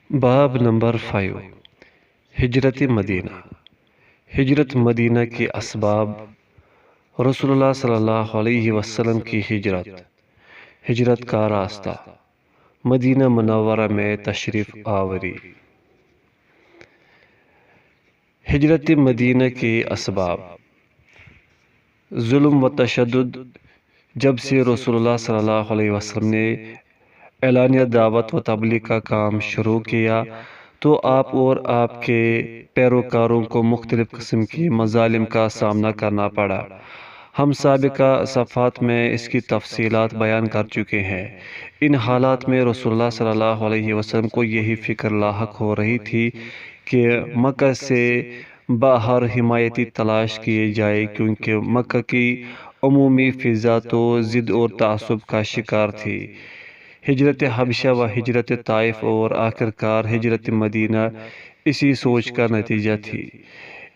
باب نمبر 5 ہجرت مدینہ۔ ہجرت مدینہ کے اسباب: رسول اللہ صلی اللہ علیہ وسلم کی ہجرت کا راستہ، مدینہ منورہ میں تشریف آوری۔ ہجرت مدینہ کے اسباب: ظلم و تشدد۔ جب سے رسول اللہ صلی اللہ علیہ وسلم نے اعلانیہ دعوت و تبلیغ کا کام شروع کیا تو آپ اور آپ کے پیروکاروں کو مختلف قسم کی مظالم کا سامنا کرنا پڑا۔ ہم سابقہ صفحات میں اس کی تفصیلات بیان کر چکے ہیں۔ ان حالات میں رسول اللہ صلی اللہ علیہ وسلم کو یہی فکر لاحق ہو رہی تھی کہ مکہ سے باہر حمایتی تلاش کیے جائے، کیونکہ مکہ کی عمومی فضا تو ضد اور تعصب کا شکار تھی۔ ہجرت حبشہ و ہجرت طائف اور آخرکار ہجرت مدینہ اسی سوچ کا نتیجہ تھی۔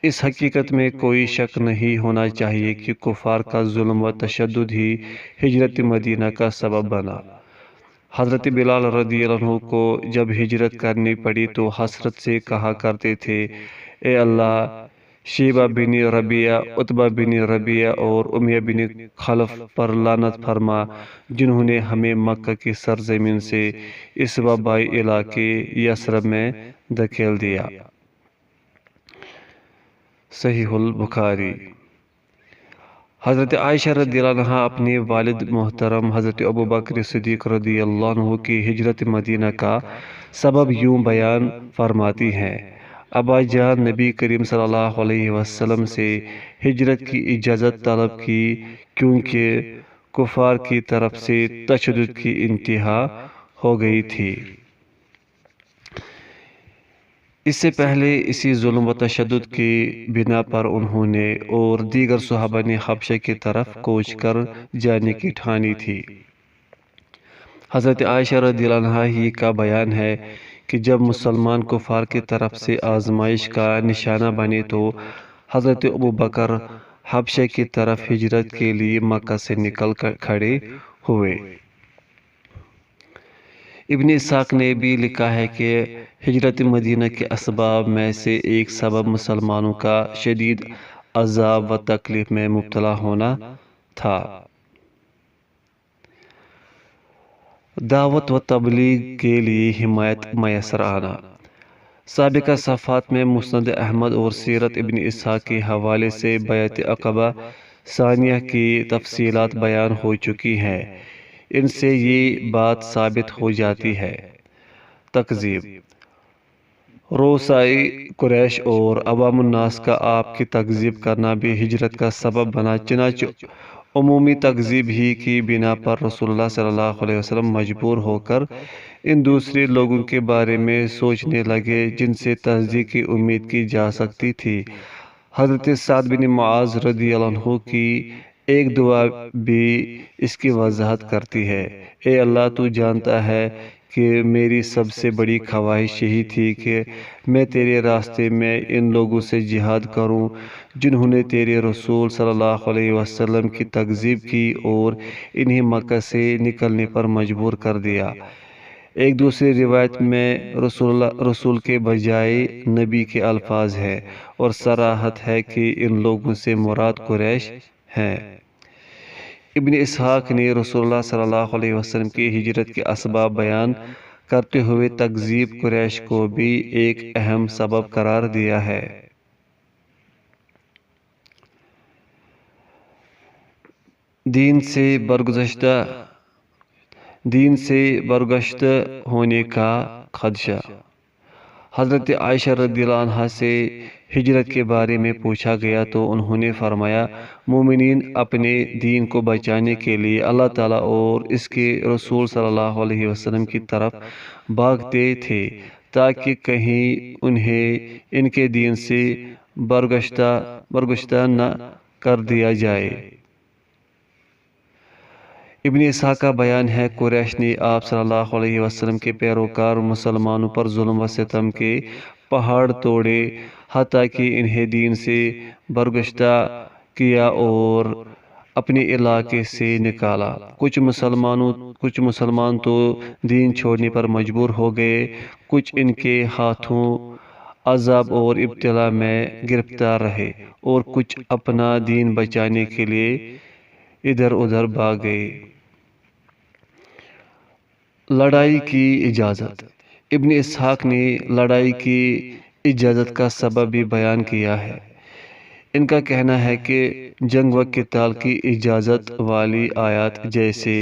اس حقیقت میں کوئی شک نہیں ہونا چاہیے کہ کفار کا ظلم و تشدد ہی ہجرت مدینہ کا سبب بنا۔ حضرت بلال رضی اللہ عنہ کو جب ہجرت کرنی پڑی تو حسرت سے کہا کرتے تھے، اے اللہ، شیبہ بن ربیعہ، عتبہ بن ربیعہ اور امیہ بن خلف پر لعنت فرما، جنہوں نے ہمیں مکہ کی سرزمین سے اس وبائی علاقے یثرب میں دھکیل دیا۔ صحیح البخاری۔ حضرت عائشہ رضی اللہ عنہ اپنے والد محترم حضرت ابوبکر صدیق رضی اللہ عنہ کی ہجرت مدینہ کا سبب یوں بیان فرماتی ہیں، ابا جان نبی کریم صلی اللہ علیہ وسلم سے ہجرت کی اجازت طلب کی، کیونکہ کفار کی طرف سے تشدد کی انتہا ہو گئی تھی۔ اس سے پہلے اسی ظلم و تشدد کی بنا پر انہوں نے اور دیگر صحابہ نے حبشہ کی طرف کوچ کر جانے کی ٹھانی تھی۔ حضرت عائشہ رضی اللہ عنہا ہی کا بیان ہے کہ جب مسلمان کفار کی طرف سے آزمائش کا نشانہ بنے تو حضرت ابوبکر حبشہ کی طرف ہجرت کے لیے مکہ سے نکل کر کھڑے ہوئے۔ ابن اسحاق نے بھی لکھا ہے کہ ہجرت مدینہ کے اسباب میں سے ایک سبب مسلمانوں کا شدید عذاب و تکلیف میں مبتلا ہونا تھا۔ دعوت و تبلیغ کے لیے حمایت میسر آنا۔ سابقہ صفحات میں مسند احمد اور سیرت ابن اسحاق کے حوالے سے بیعت عقبہ ثانیہ کی تفصیلات بیان ہو چکی ہیں۔ ان سے یہ بات ثابت ہو جاتی ہے۔ تکذیب: رؤسائے قریش اور عوام الناس کا آپ کی تکذیب کرنا بھی ہجرت کا سبب بنا، چنانچہ عمومی تکذیب ہی کی بنا پر رسول اللہ صلی اللہ علیہ وسلم مجبور ہو کر ان دوسرے لوگوں کے بارے میں سوچنے لگے جن سے تصدیق کی امید کی جا سکتی تھی۔ حضرت سعد بن معاذ رضی اللہ عنہ کی ایک دعا بھی اس کی وضاحت کرتی ہے، اے اللہ، تو جانتا ہے کہ میری سب سے بڑی خواہش یہی تھی کہ میں تیرے راستے میں ان لوگوں سے جہاد کروں جنہوں نے تیرے رسول صلی اللہ علیہ وسلم کی تکذیب کی اور انہیں مکہ سے نکلنے پر مجبور کر دیا۔ ایک دوسری روایت میں رسول کے بجائے نبی کے الفاظ ہیں اور صراحت ہے کہ ان لوگوں سے مراد قریش ہیں۔ ابن اسحاق نے رسول اللہ صلی اللہ علیہ وسلم کی ہجرت کے اسباب بیان کرتے ہوئے تکذیب قریش کو بھی ایک اہم سبب قرار دیا ہے۔ دین سے برگشتہ ہونے کا خدشہ۔ حضرت عائشہ رضی اللہ عنہا سے ہجرت کے بارے میں پوچھا گیا تو انہوں نے فرمایا، مومنین اپنے دین کو بچانے کے لیے اللہ تعالیٰ اور اس کے رسول صلی اللہ علیہ وسلم کی طرف بھاگتے تھے تاکہ کہیں انہیں ان کے دین سے برگشتہ نہ کر دیا جائے۔ ابن اسحاق کا بیان ہے، قریش نے آپ صلی اللہ علیہ وسلم کے پیروکار مسلمانوں پر ظلم و ستم کے پہاڑ توڑے، حتیٰ کہ انہیں دین سے برگشتہ کیا اور اپنے علاقے سے نکالا۔ کچھ مسلمان تو دین چھوڑنے پر مجبور ہو گئے، کچھ ان کے ہاتھوں عذاب اور ابتلا میں گرفتار رہے، اور کچھ اپنا دین بچانے کے لیے ادھر ادھر بھاگ گئے۔ لڑائی کی اجازت۔ ابن اسحاق نے لڑائی کی اجازت کا سبب بھی بیان کیا ہے۔ ان کا کہنا ہے کہ جنگ و قتال کی اجازت والی آیات جیسے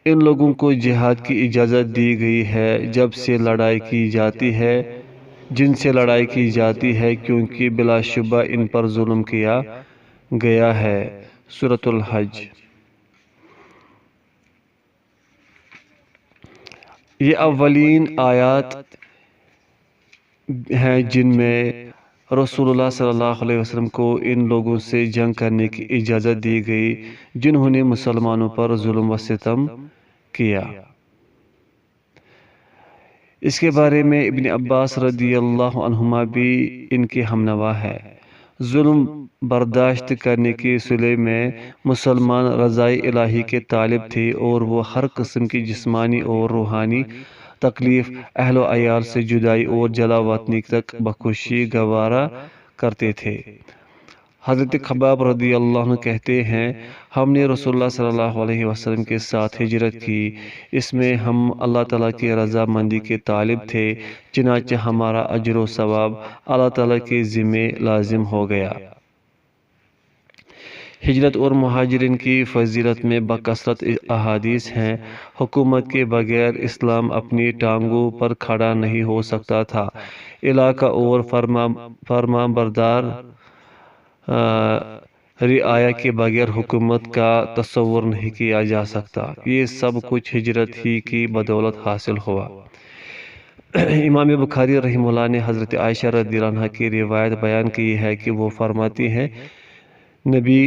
ان لوگوں کو جہاد کی اجازت دی گئی ہے جب سے لڑائی کی جاتی ہے، جن سے لڑائی کی جاتی ہے، کیونکہ بلا شبہ ان پر ظلم کیا گیا ہے۔ سورۃ الحج۔ یہ اولین آیات ہیں جن میں رسول اللہ صلی اللہ علیہ وسلم کو ان لوگوں سے جنگ کرنے کی اجازت دی گئی جنہوں نے مسلمانوں پر ظلم و ستم کیا۔ اس کے بارے میں ابن عباس رضی اللہ عنہما بھی ان کے ہمنوا ہے۔ ظلم برداشت کرنے کے صلح میں مسلمان رضائے الہی کے طالب تھے، اور وہ ہر قسم کی جسمانی اور روحانی تکلیف، اہل و عیال سے جدائی اور جلا وطنی تک بخوشی گوارا کرتے تھے۔ حضرت خباب رضی اللہ عنہ کہتے ہیں، ہم نے رسول اللہ صلی اللہ علیہ وسلم کے ساتھ ہجرت کی، اس میں ہم اللہ تعالیٰ کی رضا مندی کے طالب تھے، چنانچہ ہمارا اجر و ثواب اللہ تعالیٰ کے ذمے لازم ہو گیا۔ ہجرت اور مہاجرین کی فضیلت میں بکثرت احادیث ہیں۔ حکومت کے بغیر اسلام اپنی ٹانگوں پر کھڑا نہیں ہو سکتا تھا۔ علاقہ اور فرمان بردار رعایا کے بغیر حکومت کا تصور نہیں کیا جا سکتا۔ یہ سب کچھ ہجرت ہی کی بدولت حاصل ہوا۔ امام بخاری رحمہ اللہ نے حضرت عائشہ رضی اللہ عنہا کی روایت بیان کی ہے کہ وہ فرماتی ہیں، نبی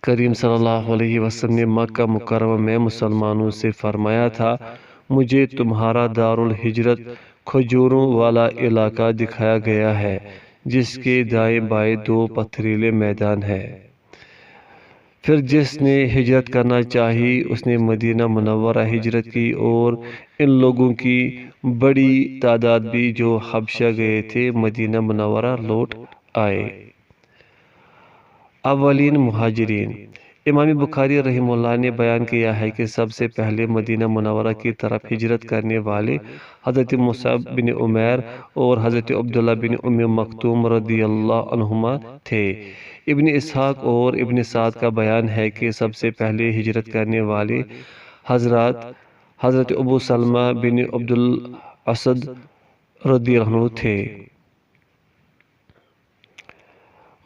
کریم صلی اللہ علیہ وسلم نے مکہ مکرمہ میں مسلمانوں سے فرمایا تھا، مجھے تمہارا دارالہجرت کھجوروں والا علاقہ دکھایا گیا ہے، جس کے دائیں بائیں 2 پتھریلے میدان ہیں۔ پھر جس نے ہجرت کرنا چاہی اس نے مدینہ منورہ ہجرت کی، اور ان لوگوں کی بڑی تعداد بھی جو حبشہ گئے تھے مدینہ منورہ لوٹ آئے۔ اولین مہاجرین۔ امام بخاری رحمہ اللہ نے بیان کیا ہے کہ سب سے پہلے مدینہ منورہ کی طرف ہجرت کرنے والے حضرت مصعب بن عمیر اور حضرت عبداللہ بن ام مکتوم رضی اللہ عنہما تھے۔ ابن اسحاق اور ابن سعد کا بیان ہے کہ سب سے پہلے ہجرت کرنے والے حضرت ابو سلمہ بن عبد الاسد رضی اللہ عنہ تھے۔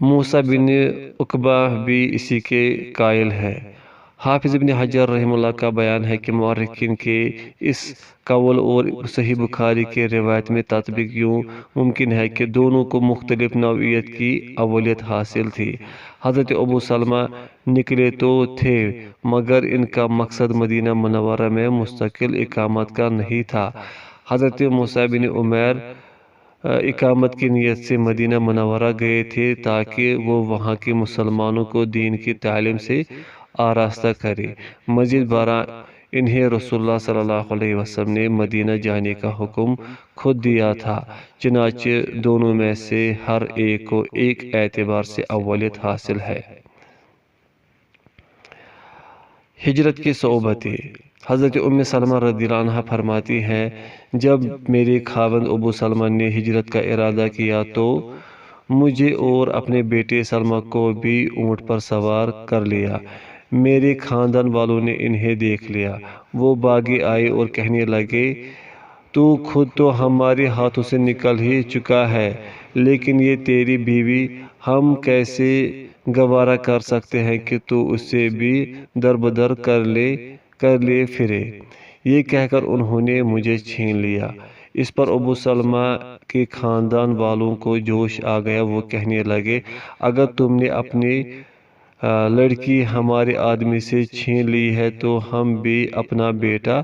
موسیٰ بن عقبہ بھی اسی کے قائل ہے۔ حافظ ابن حجر رحمہ اللہ کا بیان ہے کہ مورخین کے اس قول اور صحیح بخاری کے روایت میں تطبیق یوں ممکن ہے کہ دونوں کو مختلف نوعیت کی اولیت حاصل تھی۔ حضرت ابو سلمہ نکلے تو تھے، مگر ان کا مقصد مدینہ منورہ میں مستقل اقامت کا نہیں تھا۔ حضرت موسیٰ بن عمیر اقامت کی نیت سے مدینہ منورہ گئے تھے تاکہ وہ وہاں کے مسلمانوں کو دین کی تعلیم سے آراستہ کرے۔ مزید برآں انہیں رسول اللہ صلی اللہ علیہ وسلم نے مدینہ جانے کا حکم خود دیا تھا، چنانچہ دونوں میں سے ہر ایک کو ایک اعتبار سے اولیت حاصل ہے۔ ہجرت کی صعوبتیں۔ حضرت ام سلمہ رضی اللہ عنہا فرماتی ہیں، جب میرے خاوند ابو سلمہ نے ہجرت کا ارادہ کیا تو مجھے اور اپنے بیٹے سلمہ کو بھی اونٹ پر سوار کر لیا۔ میرے خاندان والوں نے انہیں دیکھ لیا، وہ بھاگے آئے اور کہنے لگے، تو خود تو ہمارے ہاتھوں سے نکل ہی چکا ہے، لیکن یہ تیری بیوی، ہم کیسے گوارا کر سکتے ہیں کہ تو اسے بھی دربدر کر لے پھرے۔ یہ کہہ کر انہوں نے مجھے چھین لیا۔ اس پر ابو سلمہ کے خاندان والوں کو جوش آ گیا، وہ کہنے لگے، اگر تم نے اپنی لڑکی ہمارے آدمی سے چھین لی ہے تو ہم بھی اپنا بیٹا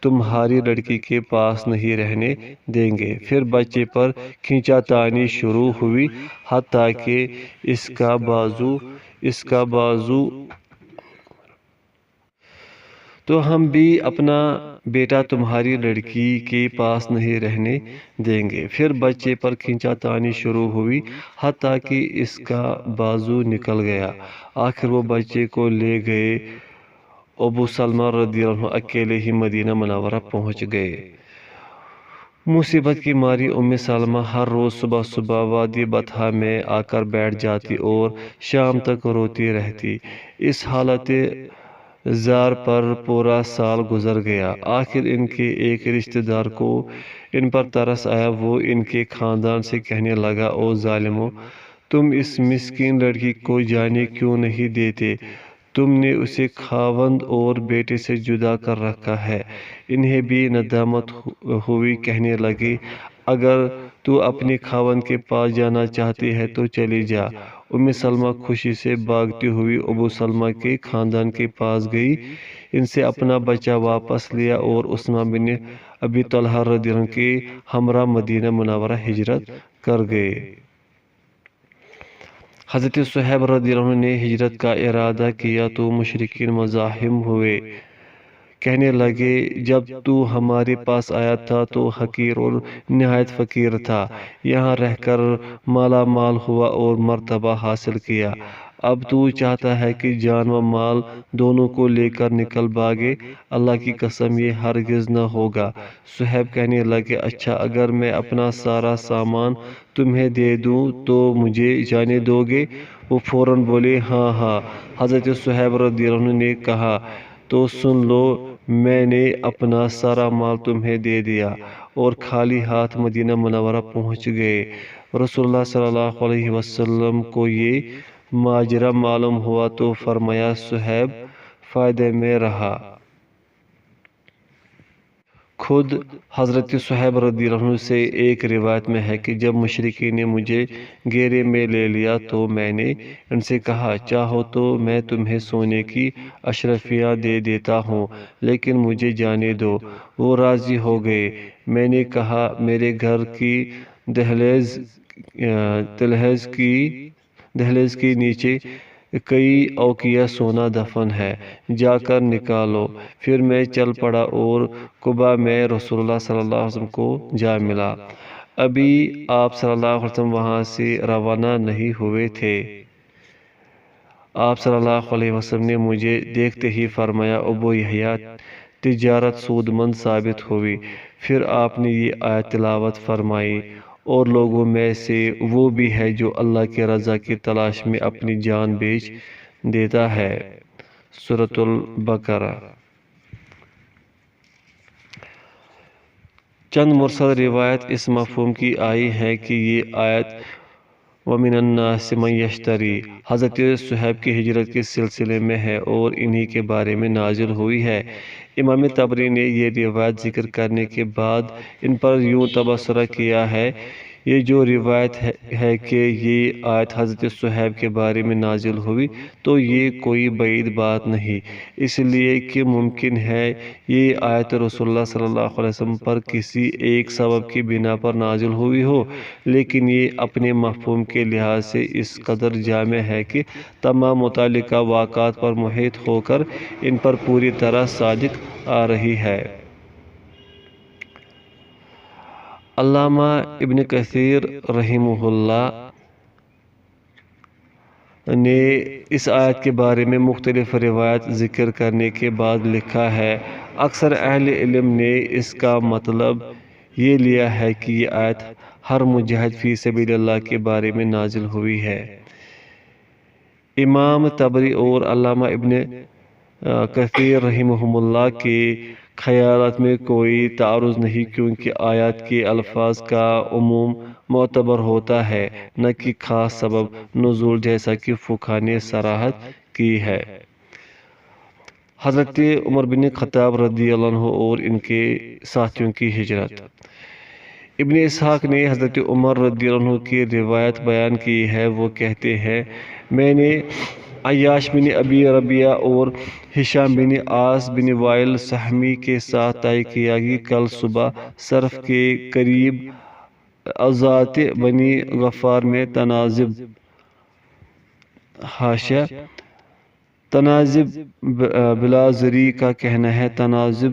تمہاری لڑکی کے پاس نہیں رہنے دیں گے۔ پھر بچے پر کھینچا تانی شروع ہوئی حتیٰ کہ اس کا بازو تو ہم بھی اپنا بیٹا تمہاری لڑکی کے پاس نہیں رہنے دیں گے۔ پھر بچے پر کھینچا تانی شروع ہوئی حتیٰ کہ اس کا بازو نکل گیا۔ آخر وہ بچے کو لے گئے۔ ابو سلمہ رضی اللہ عنہ اکیلے ہی مدینہ منورہ پہنچ گئے۔ مصیبت کی ماری سلمہ ہر روز صبح وادی بطحا میں آ کر بیٹھ جاتی اور شام تک روتی رہتی۔ اس حالت زار پر پورا سال گزر گیا۔ آخر ان کے ایک رشتہ دار کو ان پر ترس آیا۔ وہ ان کے خاندان سے کہنے لگا، او ظالمو، تم اس مسکین لڑکی کو جانے کیوں نہیں دیتے؟ تم نے اسے خاوند اور بیٹے سے جدا کر رکھا ہے۔ انہیں بھی ندامت ہوئی، کہنے لگے، اگر تو اپنے خاوند کے پاس جانا چاہتی ہے تو چلی جا۔ سلمہ خوشی سے بھاگتی ہوئی ابو سلمہ کے خاندان کے پاس گئی، ان سے اپنا بچہ واپس لیا اور عثمان بن ابی طلحہ رضی اللہ عنہ کے ہمراہ مدینہ منورہ ہجرت کر گئے۔ حضرت صہیب رضی اللہ عنہ نے ہجرت کا ارادہ کیا تو مشرکین مزاحم ہوئے، کہنے لگے، جب تو ہمارے پاس آیا تھا تو حقیر اور نہایت فقیر تھا، یہاں رہ کر مالا مال ہوا اور مرتبہ حاصل کیا، اب تو چاہتا ہے کہ جان و مال دونوں کو لے کر نکل بھاگے؟ اللہ کی قسم یہ ہرگز نہ ہوگا۔ صہیب کہنے لگے، اچھا اگر میں اپنا سارا سامان تمہیں دے دوں تو مجھے جانے دو گے؟ وہ فوراً بولے، ہاں ہاں۔ حضرت صہیب رضی اللہ عنہ نے کہا، تو سن لو، میں نے اپنا سارا مال تمہیں دے دیا اور خالی ہاتھ مدینہ منورہ پہنچ گئے۔ رسول اللہ صلی اللہ علیہ وسلم کو یہ ماجرا معلوم ہوا تو فرمایا، صہیب فائدے میں رہا۔ خود حضرت صہیب رضی اللہ عنہ سے ایک روایت میں ہے کہ جب مشرکین نے مجھے گھیرے میں لے لیا تو میں نے ان سے کہا، چاہو تو میں تمہیں سونے کی اشرفیاں دے دیتا ہوں، لیکن مجھے جانے دو۔ وہ راضی ہو گئے۔ میں نے کہا، میرے گھر کی دہلیز کے نیچے کئی اوقیہ سونا دفن ہے، جا کر نکالو۔ پھر میں چل پڑا اور قباء میں رسول اللہ صلی اللہ علیہ وسلم کو جا ملا۔ ابھی آپ صلی اللہ علیہ وسلم وہاں سے روانہ نہیں ہوئے تھے۔ آپ صلی اللہ علیہ وسلم نے مجھے دیکھتے ہی فرمایا، ابو یحییٰ، تجارت سود مند ثابت ہوئی۔ پھر آپ نے یہ آیت تلاوت فرمائی، اور لوگوں میں سے وہ بھی ہے جو اللہ کی رضا کی تلاش میں اپنی جان بیچ دیتا ہے۔ سورۃ البقرہ۔ چند مرسل روایت اس مفہوم کی آئی ہیں کہ یہ آیت وَمِنَ النَّاسِ مَن يَشْتَرِي حضرت صہیب کی ہجرت کے سلسلے میں ہے اور انہی کے بارے میں نازل ہوئی ہے۔ امام طبری نے یہ روایت ذکر کرنے کے بعد ان پر یوں تبصرہ کیا ہے، یہ جو روایت ہے کہ یہ آیت حضرت صہیب کے بارے میں نازل ہوئی تو یہ کوئی بعید بات نہیں، اس لیے کہ ممکن ہے یہ آیت رسول اللہ صلی اللہ علیہ وسلم پر کسی ایک سبب کی بنا پر نازل ہوئی ہو، لیکن یہ اپنے مفہوم کے لحاظ سے اس قدر جامع ہے کہ تمام متعلقہ واقعات پر محیط ہو کر ان پر پوری طرح صادق آ رہی ہے۔ علامہ ابن کثیر رحمہ اللہ نے اس آیت کے بارے میں مختلف روایات ذکر کرنے کے بعد لکھا ہے، اکثر اہل علم نے اس کا مطلب یہ لیا ہے کہ یہ آیت ہر مجاہد فی سبیل اللہ کے بارے میں نازل ہوئی ہے۔ امام طبری اور علامہ ابن کثیر رحمہ اللہ کے خیالات میں کوئی تعارض نہیں، کیونکہ آیات کے الفاظ کا عموم معتبر ہوتا ہے، نہ کہ خاص سبب نزول، جیسا کہ فقہاء نے صراحت کی ہے۔ حضرت عمر بن خطاب رضی اللہ عنہ اور ان کے ساتھیوں کی ہجرت۔ ابن اسحاق نے حضرت عمر رضی اللہ عنہ کی روایت بیان کی ہے۔ وہ کہتے ہیں، میں نے عیاش بن ابی ربیہ اور ہشام بن عاص بن وائل سہمی کے ساتھ طے کیا کہ کل صبح صرف کے قریب ازات بنی غفار میں تنازب حاشیہ تنازب بلازری کا کہنا ہے تنازب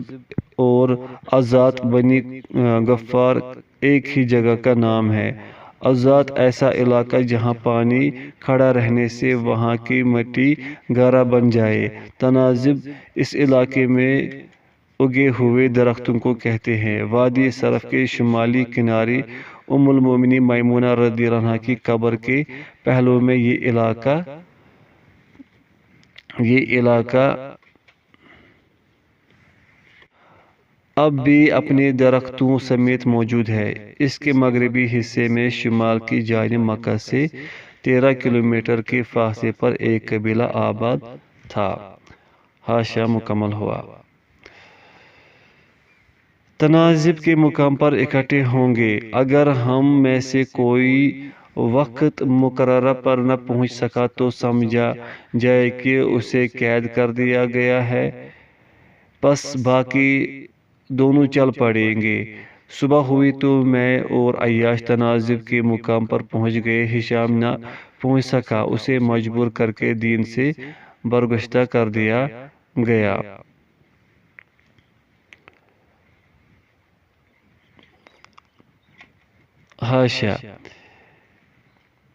اور ازات بنی غفار ایک ہی جگہ کا نام ہے۔ ازات ایسا علاقہ جہاں پانی کھڑا رہنے سے وہاں کی مٹی گارا بن جائے۔ تنازب اس علاقے میں اگے ہوئے درختوں کو کہتے ہیں۔ وادی صرف کے شمالی کنارے ام المومنین میمونہ رضی اللہ عنہا کی قبر کے پہلو میں یہ علاقہ اب بھی اپنے درختوں سمیت موجود ہے۔ اس کے مغربی حصے میں شمال کی جانب مکہ سے 13 کلومیٹر کے فاصلے پر ایک قبیلہ آباد تھا۔ حاشیہ مکمل ہوا۔ تنازب کے مقام پر اکٹھے ہوں گے۔ اگر ہم میں سے کوئی وقت مقررہ پر نہ پہنچ سکا تو سمجھا جائے کہ اسے قید کر دیا گیا ہے، پس باقی دونوں چل پڑیں گے۔ صبح ہوئی تو میں اور عیاش تنازب کے مقام پر پہنچ گئے۔ ہشام نہ پہنچ سکا، اسے مجبور کر کے دین سے برگزیدہ کر دیا گیا۔ حاشیہ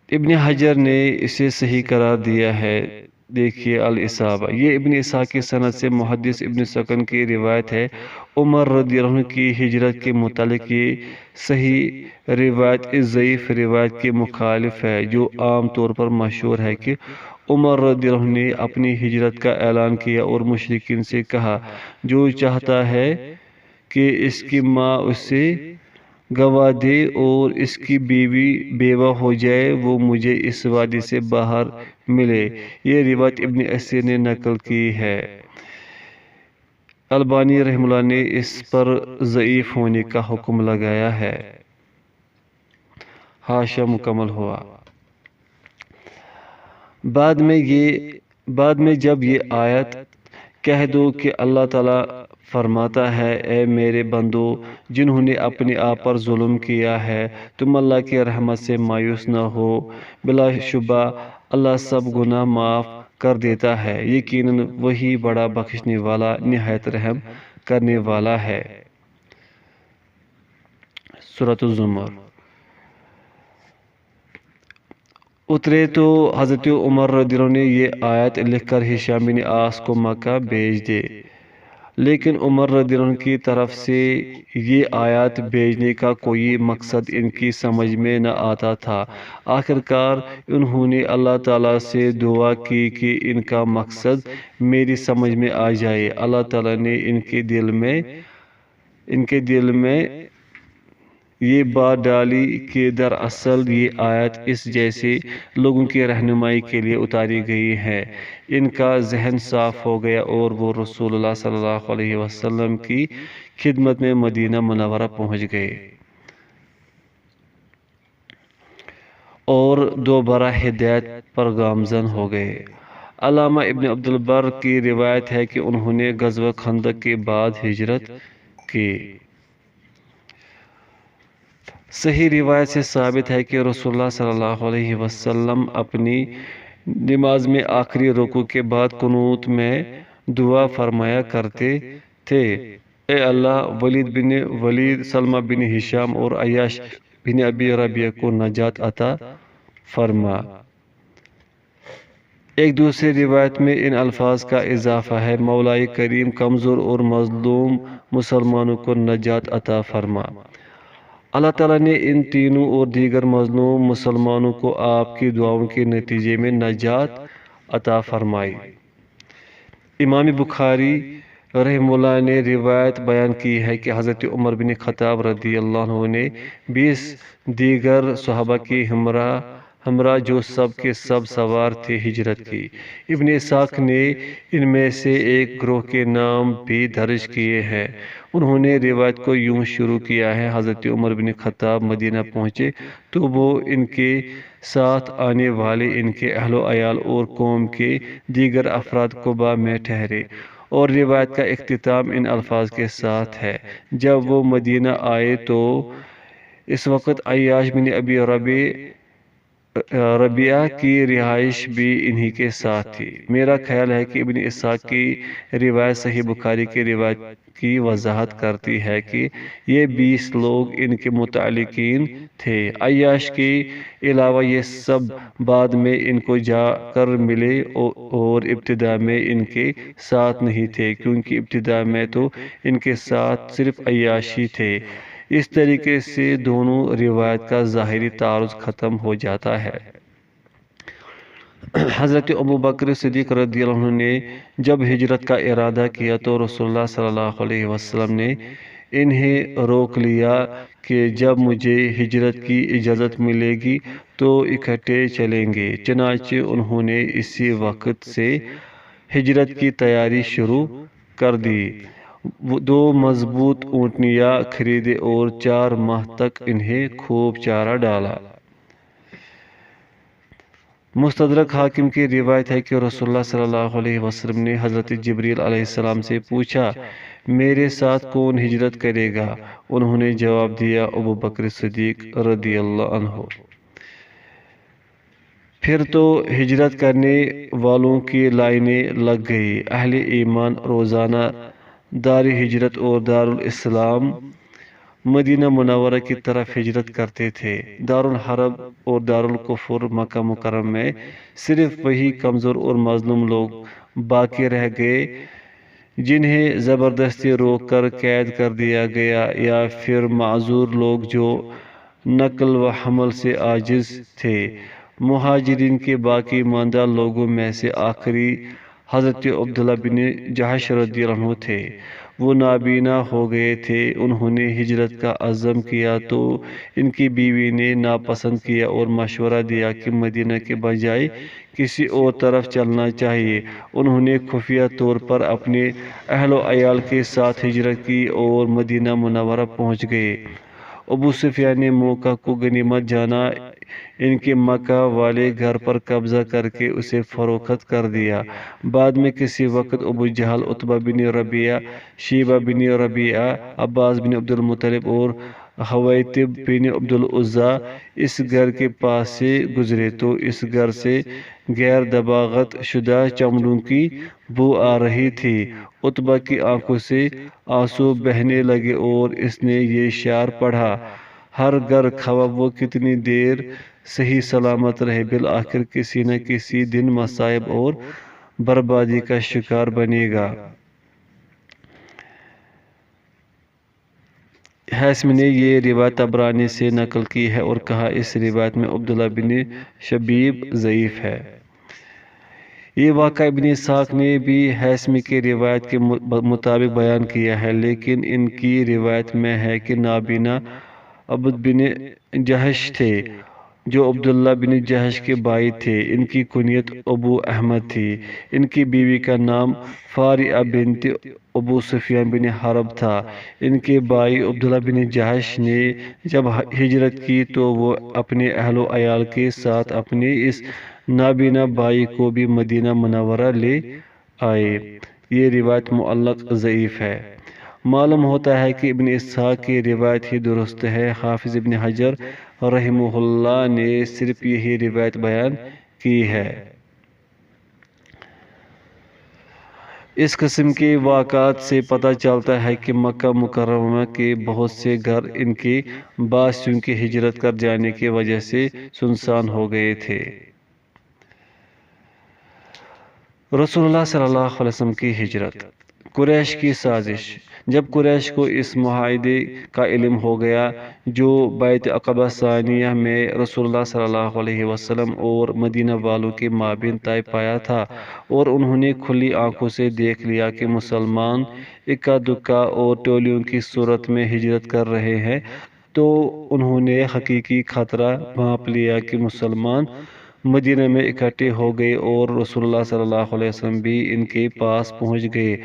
ابن حجر نے اسے صحیح قرار دیا ہے، دیکھیے الاصابہ۔ یہ ابن اسحاق کی سند سے محدث ابن سکن کی روایت ہے۔ عمر رضی اللہ عنہ کی ہجرت کے متعلق یہ صحیح روایت اس ضعیف روایت کے مخالف ہے، جو عام طور پر مشہور ہے کہ عمر رضی اللہ عنہ نے اپنی ہجرت کا اعلان کیا اور مشرکین سے کہا، جو چاہتا ہے کہ اس کی ماں اسے گوا دے اور اس کی بیوی بیوہ ہو جائے، وہ مجھے اس وادی سے باہر ملے۔ یہ روایت ابن اسیر نے نقل کی ہے۔ البانی رحمہ اللہ نے اس پر ضعیف ہونے کا حکم لگایا ہے۔ حاشیہ مکمل ہوا۔ بعد میں جب یہ آیت کہہ دو کہ اللہ تعالیٰ فرماتا ہے، اے میرے بندو جنہوں نے اپنے آپ پر ظلم کیا ہے، تم اللہ کی رحمت سے مایوس نہ ہو، بلا شبہ اللہ سب گناہ معاف کر دیتا ہے، یقیناً وہی بڑا بخشنے والا نہایت رحم کرنے والا ہے۔ سورۃ الزمر۔ اترے تو حضرت عمر رضی اللہ عنہ نے یہ آیت لکھ کر ہشام بن عاص کو مکہ بھیج دی، لیکن عمر رضی اللہ عنہ کی طرف سے یہ آیات بھیجنے کا کوئی مقصد ان کی سمجھ میں نہ آتا تھا۔ آخر کار انہوں نے اللہ تعالیٰ سے دعا کی کہ ان کا مقصد میری سمجھ میں آ جائے۔ اللہ تعالیٰ نے ان کے دل میں یہ بات ڈالی کہ دراصل یہ آیت اس جیسے لوگوں کی رہنمائی کے لیے اتاری گئی ہے۔ ان کا ذہن صاف ہو گیا اور وہ رسول اللہ صلی اللہ علیہ وسلم کی خدمت میں مدینہ منورہ پہنچ گئے اور دوبارہ ہدایت پر گامزن ہو گئے۔ علامہ ابن عبد البر کی روایت ہے کہ انہوں نے غزوہ خندق کے بعد ہجرت کی۔ صحیح روایت سے ثابت ہے کہ رسول اللہ صلی اللہ علیہ وسلم اپنی نماز میں آخری رکوع کے بعد قنوت میں دعا فرمایا کرتے تھے، اے اللہ ولید بن ولید، سلمہ بن ہشام اور عیاش بن ابی ربیہ کو نجات عطا فرما۔ ایک دوسری روایت میں ان الفاظ کا اضافہ ہے، مولا کریم کمزور اور مظلوم مسلمانوں کو نجات عطا فرما۔ اللہ تعالیٰ نے ان تینوں اور دیگر مظلوم مسلمانوں کو آپ کی دعاؤں کے نتیجے میں نجات عطا فرمائی۔ امام بخاری رحمہ اللہ نے روایت بیان کی ہے کہ حضرت عمر بن خطاب رضی اللہ عنہ نے 20 دیگر صحابہ کی ہمراہ جو سب کے سب سوار تھے ہجرت کی۔ ابن اسحاق نے ان میں سے ایک گروہ کے نام بھی درج کیے ہیں۔ انہوں نے روایت کو یوں شروع کیا ہے: حضرت عمر بن خطاب مدینہ پہنچے تو وہ ان کے ساتھ آنے والے ان کے اہل و عیال اور قوم کے دیگر افراد قباء میں ٹھہرے، اور روایت کا اختتام ان الفاظ کے ساتھ ہے: جب وہ مدینہ آئے تو اس وقت عیاش بن ابی ربیعہ کی رہائش بھی انہی کے ساتھ تھی۔ میرا خیال ہے کہ ابن اسحاق کی روایت صحیح بخاری کی روایت کی وضاحت کرتی ہے کہ یہ 20 لوگ ان کے متعلقین تھے۔ عیاش کے علاوہ یہ سب بعد میں ان کو جا کر ملے اور ابتدا میں ان کے ساتھ نہیں تھے، کیونکہ ابتدا میں تو ان کے ساتھ صرف عیاش ہی تھے۔ اس طریقے سے دونوں روایت کا ظاہری تعارض ختم ہو جاتا ہے۔ حضرت ابوبکر صدیق رضی اللہ عنہ نے جب ہجرت کا ارادہ کیا تو رسول اللہ صلی اللہ علیہ وسلم نے انہیں روک لیا کہ جب مجھے ہجرت کی اجازت ملے گی تو اکٹھے چلیں گے۔ چنانچہ انہوں نے اسی وقت سے ہجرت کی تیاری شروع کر دی۔ 2 مضبوط اونٹنیاں خریدے اور 4 ماہ تک انہیں خوب چارہ ڈالا۔ مستدرک حاکم کی روایت ہے کہ رسول اللہ صلی اللہ علیہ وسلم نے حضرت جبریل علیہ السلام سے پوچھا: میرے ساتھ کون ہجرت کرے گا؟ انہوں نے جواب دیا: ابوبکر صدیق رضی اللہ عنہ۔ پھر تو ہجرت کرنے والوں کی لائنیں لگ گئی۔ اہل ایمان روزانہ دار ہجرت اور دارالاسلام مدینہ منورہ کی طرف ہجرت کرتے تھے۔ دارالحرب اور دارالکفر مکہ مکرمہ میں صرف وہی کمزور اور مظلوم لوگ باقی رہ گئے جنہیں زبردستی روک کر قید کر دیا گیا، یا پھر معذور لوگ جو نقل و حمل سے عاجز تھے۔ مہاجرین کے باقی ماندہ لوگوں میں سے آخری حضرت عبداللہ بن جحش رضی اللہ عنہ تھے۔ وہ نابینا ہو گئے تھے۔ انہوں نے ہجرت کا عزم کیا تو ان کی بیوی نے ناپسند کیا اور مشورہ دیا کہ مدینہ کے بجائے کسی اور طرف چلنا چاہیے۔ انہوں نے خفیہ طور پر اپنے اہل و عیال کے ساتھ ہجرت کی اور مدینہ منورہ پہنچ گئے۔ ابو سفیان نے موقع کو غنیمت جانا ان کے مکہ والے گھر پر قبضہ کر کے اسے فروخت کر دیا۔ بعد میں کسی وقت ابو جہل، عتبہ بن ربیعہ، شیبہ بن ربیعہ، عباس بن عبد المطلب اور حویطب بن عبد العزیٰ اس گھر کے پاس سے گزرے تو اس گھر سے غیر دباغت شدہ چمڑوں کی بو آ رہی تھی۔ عتبہ کی آنکھوں سے آنسو بہنے لگے اور اس نے یہ شعر پڑھا: ہر گھر خواہ وہ کتنی دیر صحیح سلامت رہے، بالآخر کسی نہ کسی دن مصائب اور بربادی کا شکار بنے گا۔ حاسم نے یہ روایت طبرانی سے نقل کی ہے اور کہا اس روایت میں عبداللہ بن شبیب ضعیف ہے۔ یہ واقعہ ابن اسحاق نے بھی حاسمی کی روایت کے مطابق بیان کیا ہے، لیکن ان کی روایت میں ہے کہ نابینا عبد بن جحش تھے جو عبداللہ بن جحش کے بھائی تھے۔ ان کی کنیت ابو احمد تھی۔ ان کی بیوی کا نام فاریہ بنت ابو سفیان بن حرب تھا۔ ان کے بھائی عبداللہ بن جحش نے جب ہجرت کی تو وہ اپنے اہل و عیال کے ساتھ اپنے اس نابینا بھائی کو بھی مدینہ منورہ لے آئے۔ یہ روایت معلق ضعیف ہے۔ معلوم ہوتا ہے کہ ابن اسحاق کی روایت ہی درست ہے۔ حافظ ابن حجر رحمہ اللہ نے صرف یہی روایت بیان کی ہے۔ اس قسم کے واقعات سے پتہ چلتا ہے کہ مکہ مکرمہ کے بہت سے گھر ان کے باعثوں کی ہجرت کر جانے کی وجہ سے سنسان ہو گئے تھے۔ رسول اللہ صلی اللہ علیہ وسلم کی ہجرت۔ قریش کی سازش۔ جب قریش کو اس معاہدے کا علم ہو گیا جو بیعت عقبہ ثانیہ میں رسول اللہ صلی اللہ علیہ وسلم اور مدینہ والوں کے مابین طے پایا تھا، اور انہوں نے کھلی آنکھوں سے دیکھ لیا کہ مسلمان اکا دکا اور ٹولیوں کی صورت میں ہجرت کر رہے ہیں، تو انہوں نے حقیقی خطرہ بھانپ لیا کہ مسلمان مدینہ میں اکٹھے ہو گئے اور رسول اللہ صلی اللہ علیہ وسلم بھی ان کے پاس پہنچ گئے،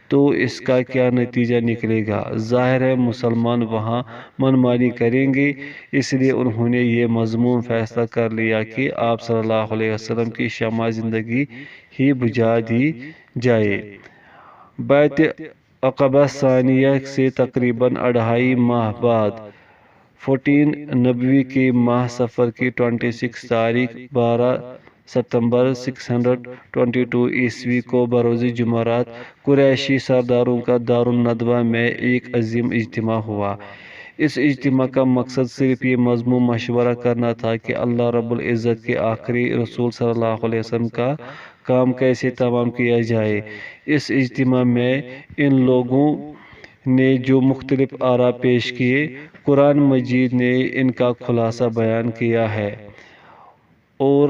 تو اس کا کیا نتیجہ نکلے گا؟ ظاہر ہے مسلمان وہاں منمانی کریں گے، اس لیے انہوں نے یہ مضمون فیصلہ کر لیا کہ آپ صلی اللہ علیہ وسلم کی شمع زندگی ہی بجھا دی جائے۔ بیعت عقبہ ثانیہ سے تقریباً 2.5 ماہ بعد 14 نبوی کے ماہ صفر کی 26 تاریخ 12 ستمبر 622 عیسوی کو بروز جمعرات قریشی سرداروں کا دارالندوہ میں ایک عظیم اجتماع ہوا۔ اس اجتماع کا مقصد صرف یہ مضمون مشورہ کرنا تھا کہ اللہ رب العزت کے آخری رسول صلی اللہ علیہ وسلم کا کام کیسے تمام کیا جائے۔ اس اجتماع میں ان لوگوں نے جو مختلف آراء پیش کیے، قرآن مجید نے ان کا خلاصہ بیان کیا ہے۔ اور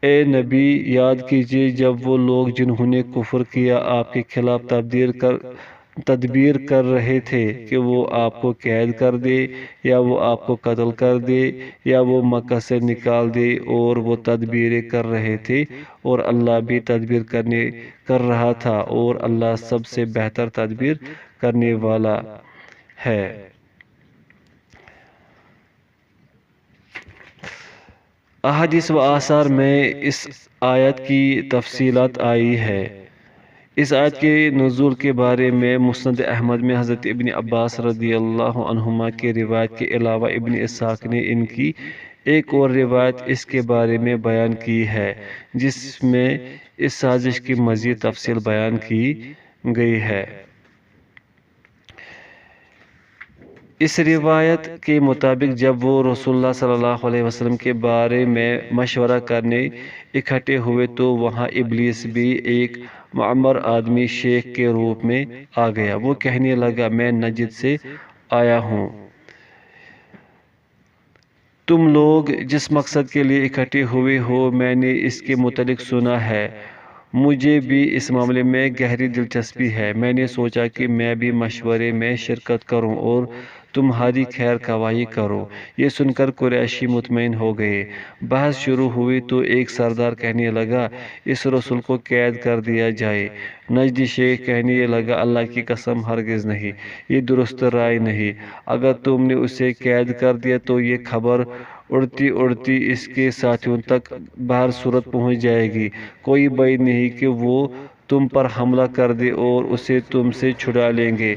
اے نبی، یاد کیجئے جب وہ لوگ جنہوں نے کفر کیا آپ کے خلاف تدبیر کر رہے تھے کہ وہ آپ کو قید کر دے یا وہ آپ کو قتل کر دے یا وہ مکہ سے نکال دے، اور وہ تدبیریں کر رہے تھے اور اللہ بھی تدبیر کر رہا تھا، اور اللہ سب سے بہتر تدبیر کرنے والا ہے۔ احادیث و آثار میں اس آیت کی تفصیلات آئی ہے۔ اس آیت کے نزول کے بارے میں مسند احمد میں حضرت ابن عباس رضی اللہ عنہما کی روایت کے علاوہ ابن اسحاق نے ان کی ایک اور روایت اس کے بارے میں بیان کی ہے، جس میں اس سازش کی مزید تفصیل بیان کی گئی ہے۔ اس روایت کے مطابق جب وہ رسول اللہ صلی اللہ علیہ وسلم کے بارے میں مشورہ کرنے اکٹھے ہوئے تو وہاں ابلیس بھی ایک معمر آدمی شیخ کے روپ میں آ گیا۔ وہ کہنے لگا، میں نجد سے آیا ہوں۔ تم لوگ جس مقصد کے لیے اکٹھے ہوئے ہو میں نے اس کے متعلق سنا ہے۔ مجھے بھی اس معاملے میں گہری دلچسپی ہے۔ میں نے سوچا کہ میں بھی مشورے میں شرکت کروں اور تمہاری خیر خواہی کروں۔ یہ سن کر قریشی مطمئن ہو گئے۔ بحث شروع ہوئی تو ایک سردار کہنے لگا، اس رسول کو قید کر دیا جائے۔ نجدی شیخ کہنے لگا، اللہ کی قسم ہرگز نہیں، یہ درست رائے نہیں۔ اگر تم نے اسے قید کر دیا تو یہ خبر اڑتی اڑتی اس کے ساتھیوں تک بہر صورت پہنچ جائے گی۔ کوئی بعید نہیں کہ وہ تم پر حملہ کر دے اور اسے تم سے چھڑا لیں گے،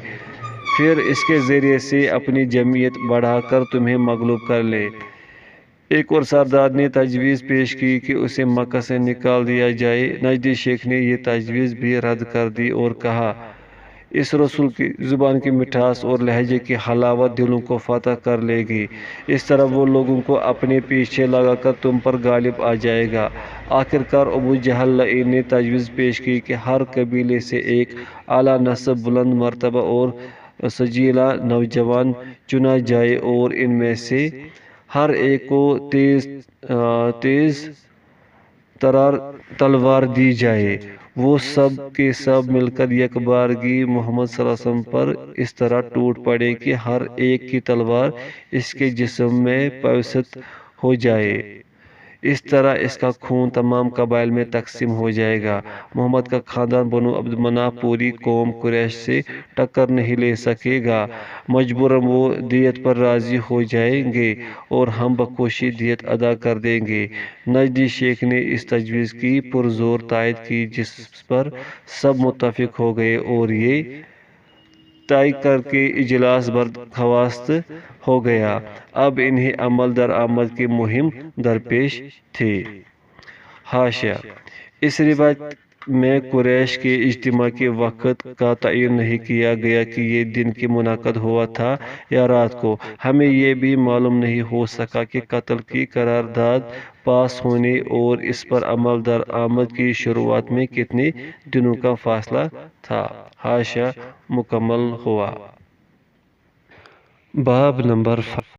پھر اس کے ذریعے سے اپنی جمعیت بڑھا کر تمہیں مغلوب کر لے۔ ایک اور سردار نے تجویز پیش کی کہ اسے مکہ سے نکال دیا جائے۔ نجدی شیخ نے یہ تجویز بھی رد کر دی اور کہا، اس رسول کی زبان کی مٹھاس اور لہجے کی حلاوت دلوں کو فتح کر لے گی، اس طرح وہ لوگوں کو اپنے پیچھے لگا کر تم پر غالب آ جائے گا۔ آخرکار ابو جہل لعین نے تجویز پیش کی کہ ہر قبیلے سے ایک اعلیٰ نسب، بلند مرتبہ اور سجیلا نوجوان چنا جائے اور ان میں سے ہر ایک کو تیز ترار تلوار دی جائے۔ وہ سب کے سب مل کر یک بارگی محمد صلی اللہ علیہ وسلم پر اس طرح ٹوٹ پڑے کہ ہر ایک کی تلوار اس کے جسم میں پیوست ہو جائے۔ اس طرح اس کا خون تمام قبائل میں تقسیم ہو جائے گا۔ محمد کا خاندان بنو عبد مناف پوری قوم قریش سے ٹکر نہیں لے سکے گا۔ مجبوراً وہ دیت پر راضی ہو جائیں گے اور ہم بخوشی دیت ادا کر دیں گے۔ نجدی شیخ نے اس تجویز کی پرزور تائید کی، جس پر سب متفق ہو گئے اور یہ طے کر کے اجلاس برخواست ہو گیا۔ اب انہیں عمل درآمد کی مہم درپیش تھی۔ حاشیہ: اس روایت میں قریش کے اجتماع کے وقت کا تعین نہیں کیا گیا کہ یہ دن کی منعقد ہوا تھا یا رات کو۔ ہمیں یہ بھی معلوم نہیں ہو سکا کہ قتل کی قرارداد پاس ہونے اور اس پر عمل درآمد کی شروعات میں کتنے دنوں کا فاصلہ تھا۔ حاشیہ مکمل ہوا۔ باب نمبر